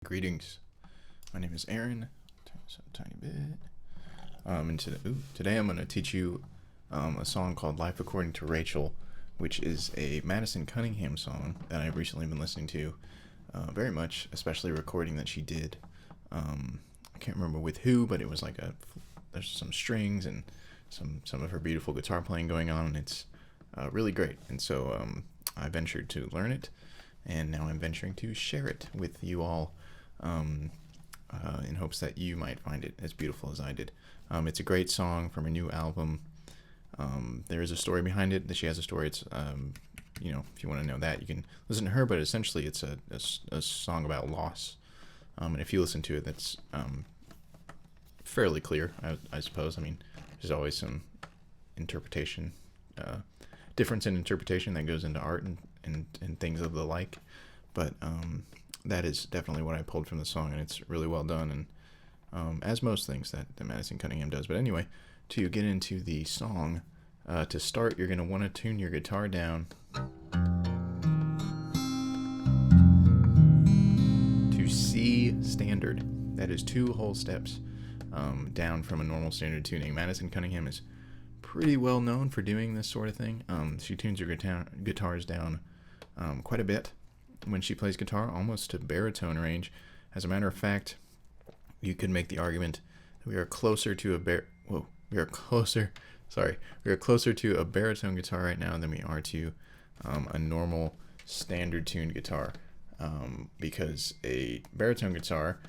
Greetings. My name is Aaron. Turn this up a tiny bit. And today I'm going to teach you a song called Life According to Raechel, which is a Madison Cunningham song that I've recently been listening to very much, especially a recording that she did. I can't remember with who, but it was like there's some strings and some of her beautiful guitar playing going on, and it's really great. And so I ventured to learn it, and now I'm venturing to share it with you all in hopes that you might find it as beautiful as I did. It's a great song from her new album. There is a story behind it. That she has a story. It's if you want to know that, you can listen to her. But essentially, it's a song about loss. And if you listen to it, that's fairly clear, I suppose. I mean, there's always some interpretation, difference in interpretation that goes into art and things of the like. But that is definitely what I pulled from the song, and it's really well done, and as most things that Madison Cunningham does. But anyway, to get into the song, to start, you're going to want to tune your guitar down to C standard. That is 2 whole steps down from a normal standard tuning. Madison Cunningham is pretty well known for doing this sort of thing. She tunes her guitars down quite a bit when she plays guitar, almost to baritone range. As a matter of fact, you could make the argument that we are closer to a baritone guitar right now than we are to a normal standard tuned guitar, because a baritone guitar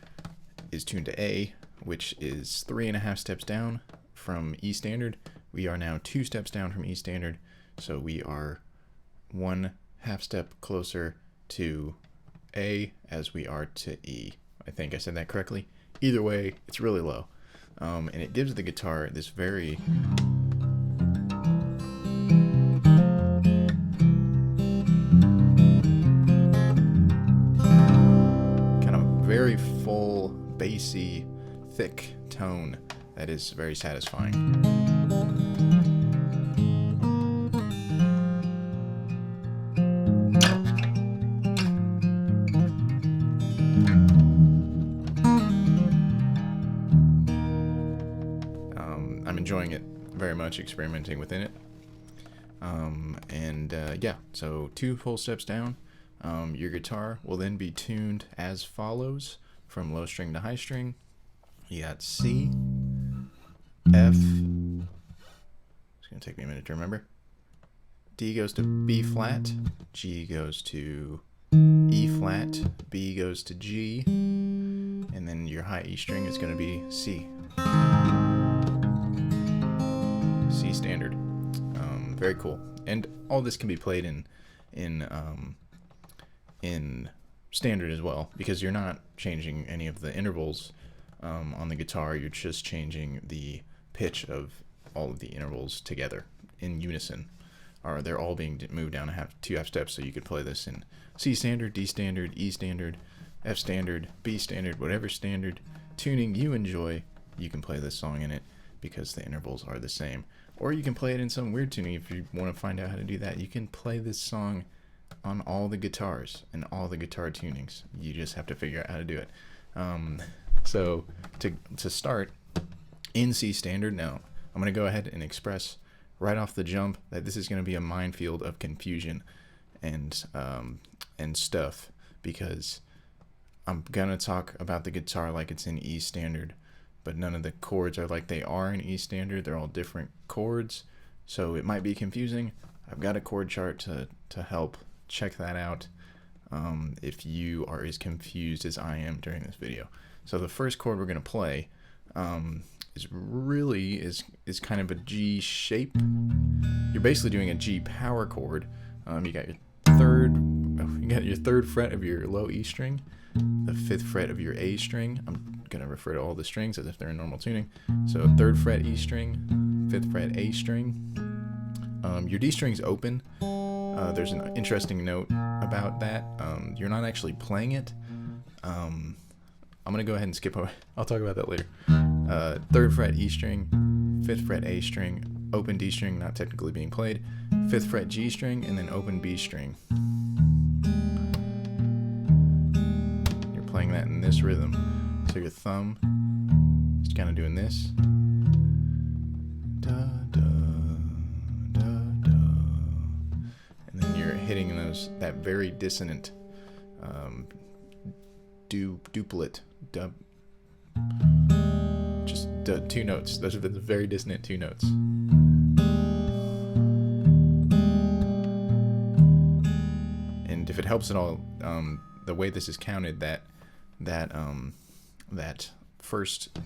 is tuned to A, which is 3.5 steps down from E standard. We are now 2 steps down from E standard, so we are 1/2 step closer to A as we are to E. I think I said that correctly. Either way, it's really low, and it gives the guitar this very kind of very full, bassy, thick tone that is very satisfying. I'm enjoying it very much, experimenting within it. So 2 full steps down. Your guitar will then be tuned as follows from low string to high string. You got C, F. It's going to take me a minute to remember. D goes to B flat, G goes to E flat, B goes to G, and then your high E string is going to be C. C standard. Very cool. And all this can be played in standard as well, because you're not changing any of the intervals on the guitar. You're just changing the pitch of all of the intervals together in unison. Or they're all being moved down 2/2 steps, so you could play this in C standard, D standard, E standard, F standard, B standard, whatever standard tuning you enjoy. You can play this song in it because the intervals are the same. Or you can play it in some weird tuning. If you want to find out how to do that, you can play this song on all the guitars and all the guitar tunings. You just have to figure out how to do it. So to start in C standard, now I'm going to go ahead and express right off the jump that this is going to be a minefield of confusion and stuff, because I'm going to talk about the guitar like it's in E standard, but none of the chords are like they are in E standard. They're all different chords, so it might be confusing. I've got a chord chart to help check that out if you are as confused as I am during this video. So the first chord we're going to play is kind of a G shape. You're basically doing a G power chord. You got your third fret of your low E string, the 5th fret of your A string. I'm gonna refer to all the strings as if they're in normal tuning. So 3rd fret E string, 5th fret A string. Your D string's open. There's an interesting note about that. You're not actually playing it. I'm gonna go ahead and skip over. I'll talk about that later. 3rd fret E string, 5th fret A string, open D string, not technically being played, 5th fret G string, and then open B string. You're playing playing that in this rhythm. So your thumb is kind of doing this. Da, da, da, da. And then you're hitting that very dissonant duplet, dub. Just two notes. Those are the very dissonant two notes. And if it helps at all, the way this is counted, that first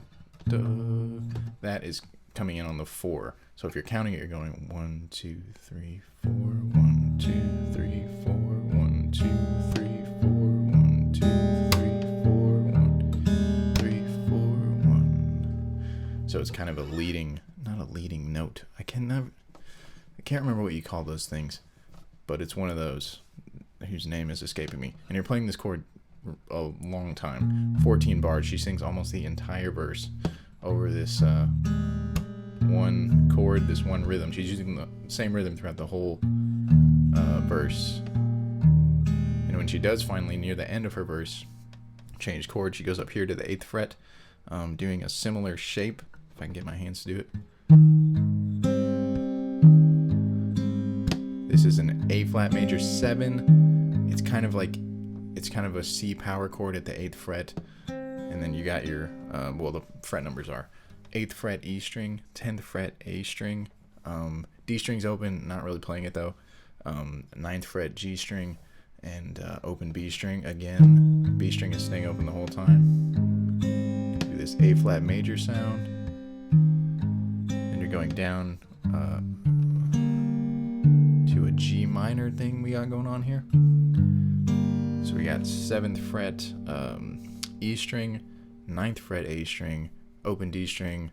that is coming in on the 4. So if you're counting it, you're going 1, 2, 3, 4, 1, 2, 3, 4, 1, 2, 3, 4, 1, 2, 3, 4, 1, 3, 4, 1. So it's kind of not a leading note. I can't remember what you call those things, but it's one of those whose name is escaping me. And you're playing this chord a long time, 14 bars. She sings almost the entire verse over this one chord, this one rhythm. She's using the same rhythm throughout the whole verse. And when she does finally, near the end of her verse, change chord, she goes up here to the 8th fret, doing a similar shape, if I can get my hands to do it. This is an A flat major 7. It's kind of a C power chord at the 8th fret. And then you got your, the fret numbers are 8th fret E string, 10th fret A string, D string's open, not really playing it though, 9th fret G string, and open B string. Again, B string is staying open the whole time. Do this A flat major sound, and you're going down to a G minor thing we got going on here. So we got 7th fret E string, 9th fret A string, open D string.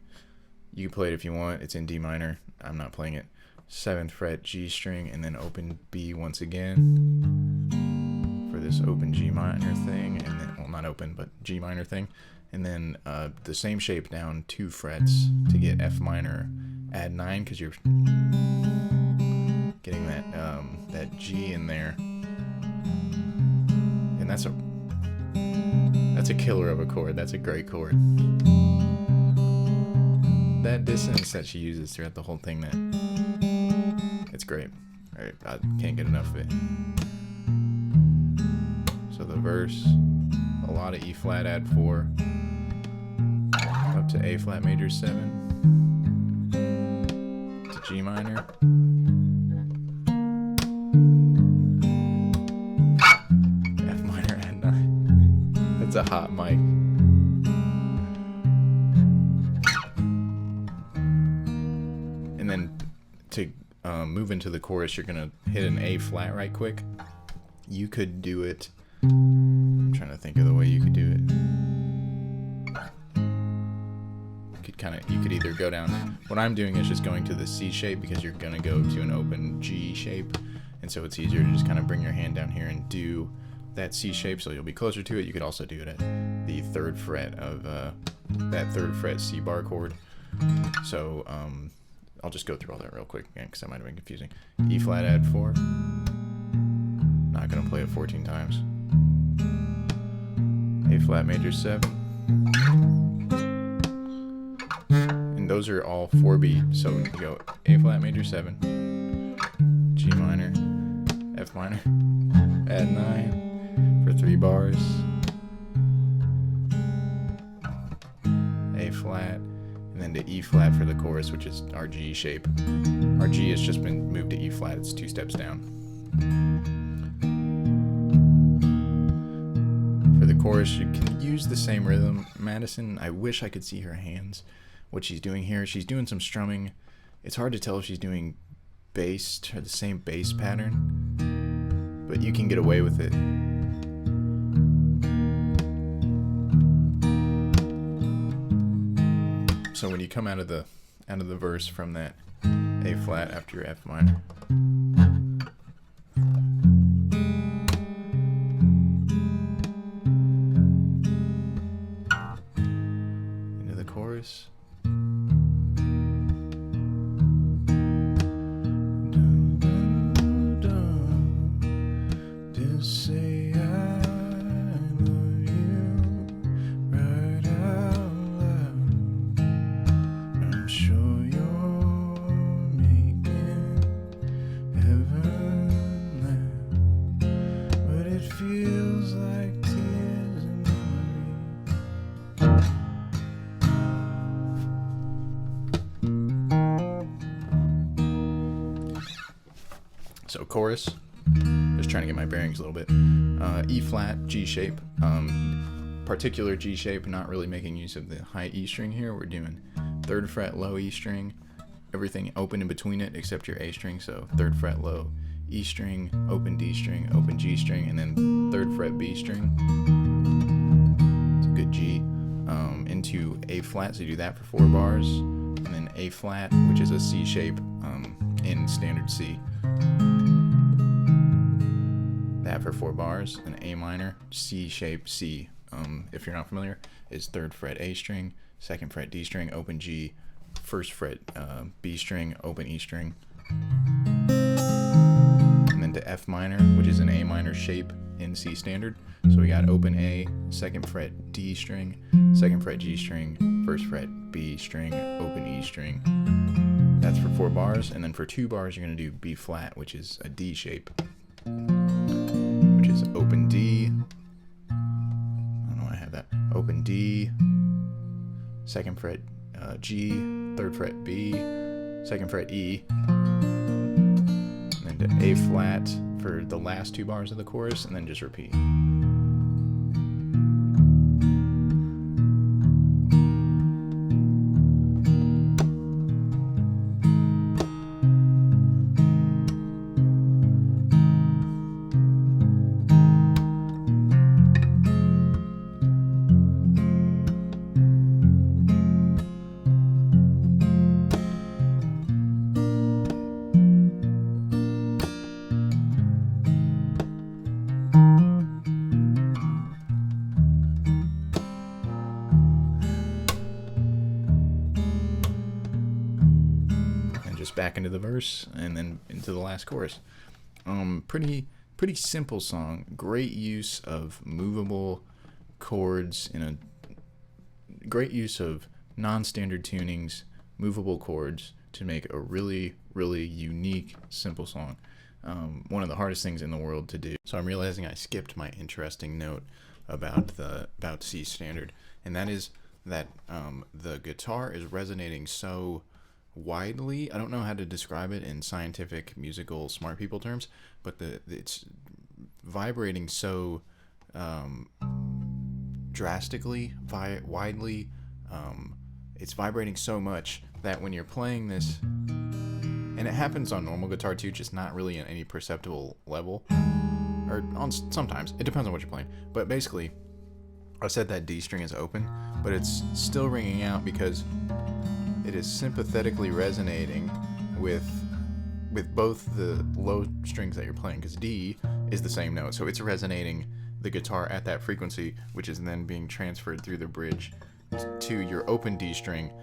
You can play it if you want. It's in D minor. I'm not playing it. 7th fret G string, and then open B once again for this open G minor thing, and then, well, not open, but G minor thing. And then the same shape down 2 frets to get F minor, add 9, because you're getting that G in there. And that's a killer of a chord. That's a great chord. That dissonance that she uses throughout the whole thing, it's great. Alright, I can't get enough of it. So the verse, a lot of E flat add 4, up to A flat major 7, to G minor, F minor add 9. That's a hot mic. And then to move into the chorus, you're gonna hit an A flat right quick. You could do it, I'm trying to think of the way you could do it. You could either go down, what I'm doing is just going to the C shape, because you're gonna go to an open G shape, and so it's easier to just kind of bring your hand down here and do that C shape, so you'll be closer to it. You could also do it at the 3rd fret of that 3rd fret C bar chord. So I'll just go through all that real quick again, because that might have been confusing. E flat add 4. Not gonna play it 14 times. A flat major 7. And those are all 4-beat. So you go A flat major 7, G minor, F minor, add 9 for 3 bars, A flat, and then to E flat for the chorus, which is our G shape. Our G has just been moved to E flat. It's 2 steps down. For the chorus, you can use the same rhythm. Madison, I wish I could see her hands. What she's doing here, she's doing some strumming. It's hard to tell if she's doing bass, or the same bass pattern, but you can get away with it. So when you come out of the verse from that A flat after your F minor, into the chorus. Just say I love you. So chorus, just trying to get my bearings a little bit. E flat, G shape, particular G shape, not really making use of the high E string here. We're doing 3rd fret, low E string, everything open in between it except your A string. So 3rd fret, low E string, open D string, open G string, and then 3rd fret B string. It's a good G. Into A flat, so you do that for 4 bars, and then A flat, which is a C shape in standard C. That for 4 bars, and A minor, C shape C. If you're not familiar, is 3rd fret A string, 2nd fret D string, open G, 1st fret B string, open E string, and then to F minor, which is an A minor shape in C standard. So we got open A, 2nd fret D string, 2nd fret G string, 1st fret B string, open E string. That's for 4 bars, and then for 2 bars you're going to do B flat, which is a D shape, which is open D. I don't know why I have that. Open D, 2nd fret G, 3rd fret B, 2nd fret E, and then to A flat for the last 2 bars of the chorus, and then just repeat. Back into the verse and then into the last chorus. Pretty simple song. Great use of movable chords, great use of non-standard tunings, movable chords to make a really unique, simple song. One of the hardest things in the world to do. So I'm realizing I skipped my interesting note about C standard, and that is that the guitar is resonating so widely. I don't know how to describe it in scientific, musical, smart people terms, but it's vibrating so drastically, widely. It's vibrating so much that when you're playing this, and it happens on normal guitar too, just not really at any perceptible level, or on sometimes. It depends on what you're playing. But basically, I said that D string is open, but it's still ringing out because it is sympathetically resonating with both the low strings that you're playing, because D is the same note, so it's resonating the guitar at that frequency, which is then being transferred through the bridge to your open D string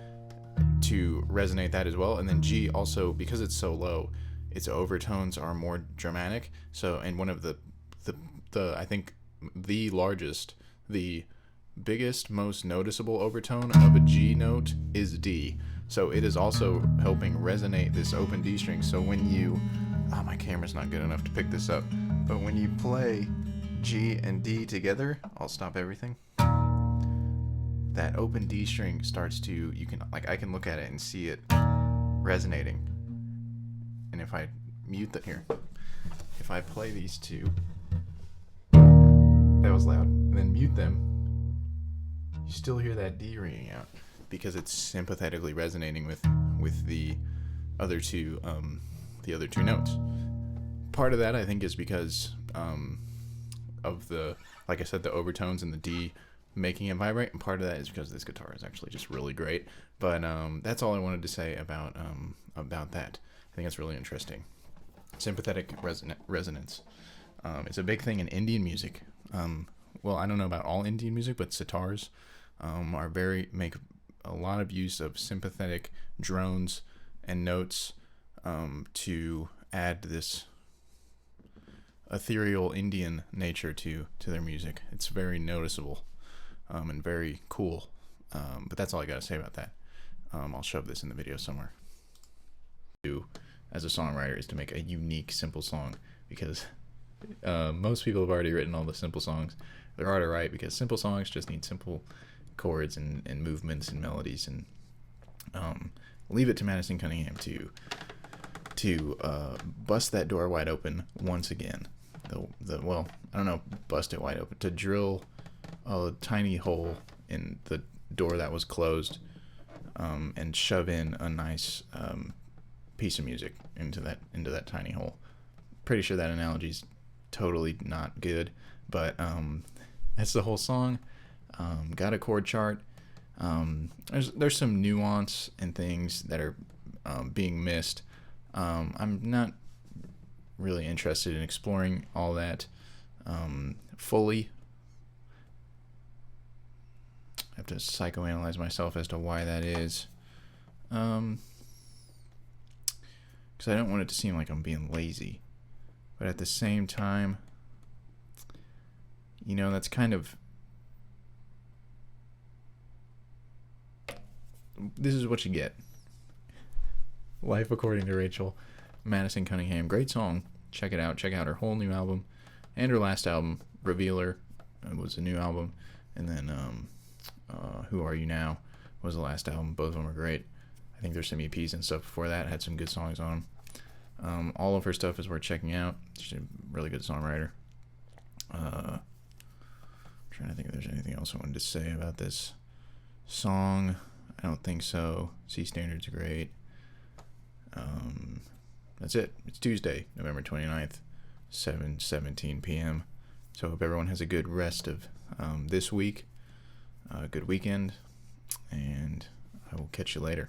to resonate that as well. And then G also, because it's so low, its overtones are more dramatic. So, and one of the I think the biggest, most noticeable overtone of a G note is D. So it is also helping resonate this open D string. So when you, my camera's not good enough to pick this up, but when you play G and D together, I'll stop everything. That open D string starts to, I can look at it and see it resonating. And if I mute if I play these two, that was loud, and then mute them, you still hear that D ringing out, because it's sympathetically resonating with the other two notes. Part of that, I think, is because of the, like I said, the overtones and the D making it vibrate, and part of that is because this guitar is actually just really great. But that's all I wanted to say about that. I think that's really interesting. Sympathetic resonance. It's a big thing in Indian music. Well, I don't know about all Indian music, but sitars make a lot of use of sympathetic drones and notes to add this ethereal Indian nature to their music. It's very noticeable and very cool. But that's all I got to say about that. I'll shove this in the video somewhere. As a songwriter is to make a unique, simple song, because most people have already written all the simple songs. They're hard to write because simple songs just need simple chords and movements and melodies, and leave it to Madison Cunningham to to bust that door wide open once again. Well, I don't know, bust it wide open, to drill a tiny hole in the door that was closed, and shove in a nice piece of music into that tiny hole. Pretty sure that analogy's totally not good, but that's the whole song. Got a chord chart. There's some nuance and things that are being missed. I'm not really interested in exploring all that fully. I have to psychoanalyze myself as to why that is. Because I don't want it to seem like I'm being lazy. But at the same time, that's kind of... This is what you get. Life According to Raechel, Madison Cunningham. Great song. Check it out. Check out her whole new album. And her last album, Revealer, was a new album. And then Who Are You Now was the last album. Both of them were great. I think there's some EPs and stuff before that. Had some good songs on them. All of her stuff is worth checking out. She's a really good songwriter. I'm trying to think if there's anything else I wanted to say about this song. I don't think so. C Standard's great. That's it. It's Tuesday, November 29th, 7:17 p.m. So I hope everyone has a good rest of this week, a good weekend, and I will catch you later.